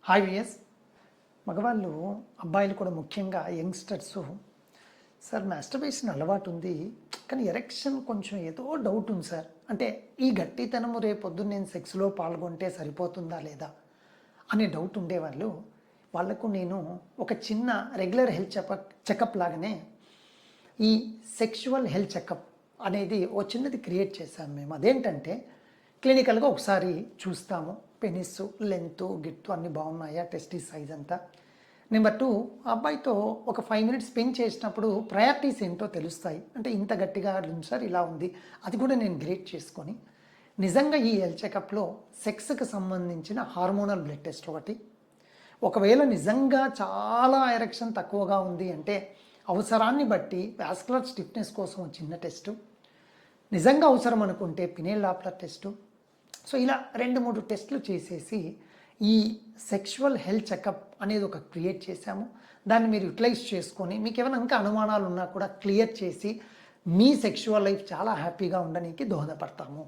Hi VS. మగవాళ్ళు, అబ్బాయిలు కూడా ముఖ్యంగా యంగ్స్టర్స్, సార్ మాస్టర్బేషన్ అలవాటు ఉంది కానీ ఎరెక్షన్ కొంచెం ఏదో డౌట్ ఉంది సార్. అంటే ఈ గట్టితనము రేపొద్దున నేను సెక్స్లో పాల్గొంటే సరిపోతుందా లేదా అనే డౌట్ ఉండేవాళ్ళు. వాళ్లకు నేను ఒక చిన్న రెగ్యులర్ హెల్త్ చెకప్ లాగానే ఈ సెక్షువల్ హెల్త్ చెకప్ అనేది ఓ చిన్నది క్రియేట్ చేశాము మేము. అదేంటంటే క్లినికల్గా ఒకసారి చూస్తాము, పెనిస్ లెంత్ గిట్టు అన్నీ బాగున్నాయా, టెస్టిస్ సైజ్ అంతా. నెంబర్ 2, అబ్బాయితో ఒక 5 minutes స్పెండ్ చేసినప్పుడు ప్రయారిటీస్ ఏంటో తెలుస్తాయి. అంటే ఇంత గట్టిగా ఉంది సార్, ఇలా ఉంది, అది కూడా నేను గ్రేట్ చేసుకొని నిజంగా ఈ హెల్త్ చెకప్లో సెక్స్కి సంబంధించిన హార్మోనల్ బ్లడ్ టెస్ట్ ఒకటి. ఒకవేళ నిజంగా చాలా ఎరెక్షన్ తక్కువగా ఉంది అంటే అవసరాన్ని బట్టి వాస్కులర్ స్టిఫ్నెస్ కోసం చిన్న టెస్టు, నిజంగా అవసరం అనుకుంటే పినేల్ డాప్లర్ టెస్టు. సో ఇలా 2-3 టెస్టులు చేసేసి ఈ సెక్షువల్ హెల్త్ చెకప్ అనేది ఒక క్రియేట్ చేశాము. దాన్ని మీరు యూటిలైజ్ చేసుకొని మీకు ఏమైనా ఇంకా అనుమానాలు ఉన్నా కూడా క్లియర్ చేసి మీ సెక్షువల్ లైఫ్ చాలా హ్యాపీగా ఉండడానికి దోహదపడతాము.